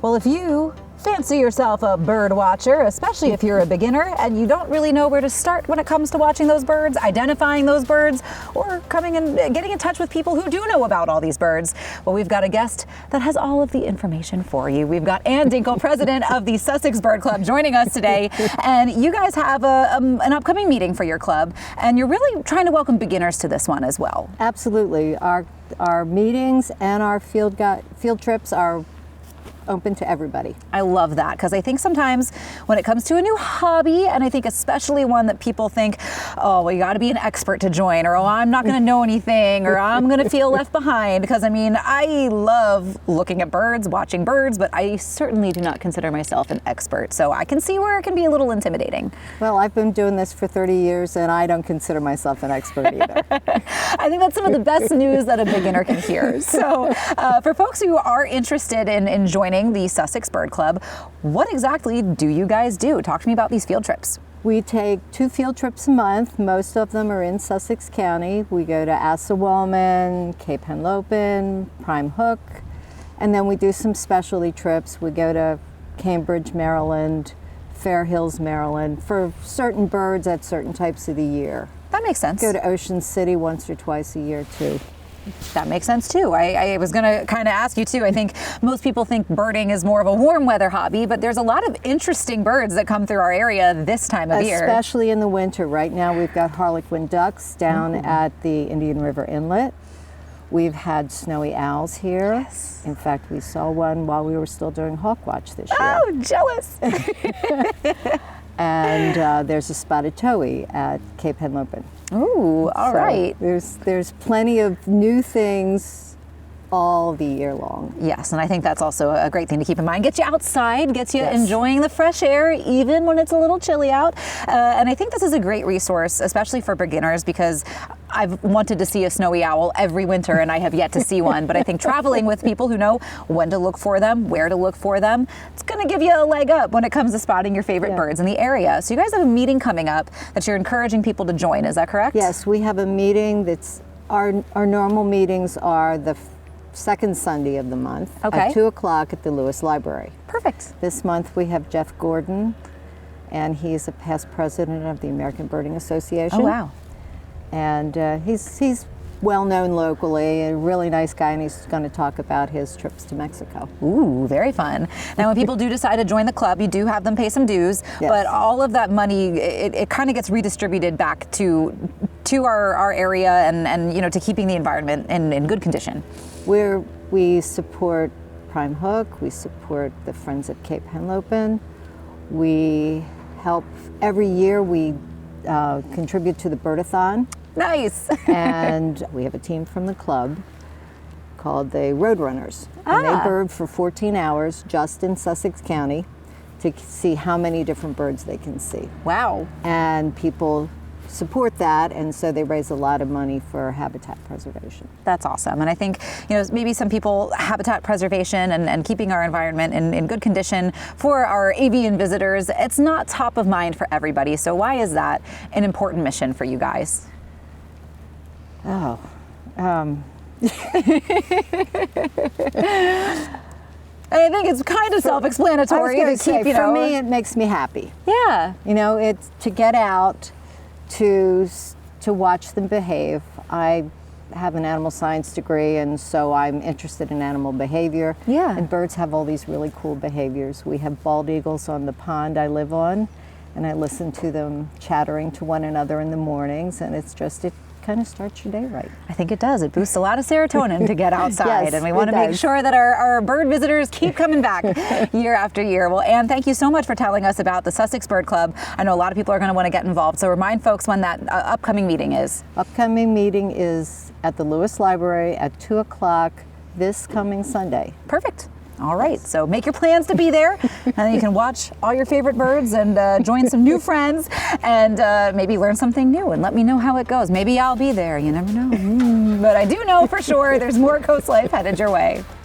Well, if you fancy yourself a bird watcher, especially if you're a beginner and you don't really know where to start when it comes to watching those birds, identifying those birds, or coming and getting in touch with people who do know about all these birds, well, we've got a guest that has all of the information for you. We've got Ann Dinkel, president of the Sussex Bird Club, joining us today. And you guys have an upcoming meeting for your club, and you're really trying to welcome beginners to this one as well. Absolutely. Our meetings and our field trips are open to everybody. I love that, because I think sometimes when it comes to a new hobby, and I think especially one that people think, oh, well, you got to be an expert to join, or oh, I'm not going to know anything, or I'm going to feel left behind, because I mean, I love looking at birds, watching birds, but I certainly do not consider myself an expert. So I can see where it can be a little intimidating. Well, I've been doing this for 30 years and I don't consider myself an expert either. I think that's some of the best news that a beginner can hear. So for folks who are interested in joining the Sussex Bird Club, what exactly do you guys do? Talk to me about these field trips. We take 2 field trips a month. Most of them are in Sussex County. We go to Assawoman, Cape Henlopen, Prime Hook, and then we do some specialty trips. We go to Cambridge, Maryland, Fair Hills, Maryland, for certain birds at certain types of the year. That makes sense. Go to Ocean City once or twice a year too. That makes sense too. I was going to kind of ask you too. I think most people think birding is more of a warm weather hobby, but there's a lot of interesting birds that come through our area this time of year. Especially in the winter. Right now we've got harlequin ducks down at the Indian River Inlet. We've had snowy owls here. Yes. In fact, we saw one while we were still doing hawk watch this year. Oh, jealous. And there's a spotted towhee at Cape Henlopen. Ooh, all right. There's plenty of new things all the year long. Yes, and I think that's also a great thing to keep in mind. Gets you outside, gets you enjoying the fresh air, even when it's a little chilly out. And I think this is a great resource, especially for beginners, because I've wanted to see a snowy owl every winter and I have yet to see one. But I think traveling with people who know when to look for them, where to look for them, it's going to give you a leg up when it comes to spotting your favorite birds in the area. So you guys have a meeting coming up that you're encouraging people to join. Is that correct? Yes, we have a meeting that's, our normal meetings are the second Sunday of the month at 2 o'clock at the Lewes Library. Perfect. This month we have Jeff Gordon, and he's a past president of the American Birding Association. Oh, wow. And he's well known locally, a really nice guy, and he's going to talk about his trips to Mexico. Ooh, very fun. Now, when people do decide to join the club, you do have them pay some dues, but all of that money, it kind of gets redistributed back to our area and you know, to keeping the environment in good condition. We support Prime Hook, we support the Friends at Cape Henlopen, we help, every year we contribute to the Birdathon. Nice. And we have a team from the club called the Roadrunners. And they bird for 14 hours just in Sussex County to see how many different birds they can see. Wow. And people support that, and so they raise a lot of money for habitat preservation. That's awesome. And I think, you know, maybe some people, habitat preservation and keeping our environment in good condition for our avian visitors, it's not top of mind for everybody. So why is that an important mission for you guys? Oh, I think it's kind of self-explanatory. For me, it makes me happy. Yeah. You know, it's to get out, to watch them behave. I have an animal science degree, and so I'm interested in animal behavior. Yeah. And birds have all these really cool behaviors. We have bald eagles on the pond I live on, and I listen to them chattering to one another in the mornings, and it kind of starts your day right. I think it does. It boosts a lot of serotonin to get outside. Yes, and we want to make sure that our bird visitors keep coming back year after year. Well, Ann, thank you so much for telling us about the Sussex Bird Club. I know a lot of people are going to want to get involved, so remind folks when that upcoming meeting is. Upcoming meeting is at the Lewes Library at 2 o'clock this coming Sunday. Perfect. All right, so make your plans to be there, and then you can watch all your favorite birds and join some new friends and maybe learn something new, and let me know how it goes. Maybe I'll be there, you never know. But I do know for sure there's more CoastLife headed your way.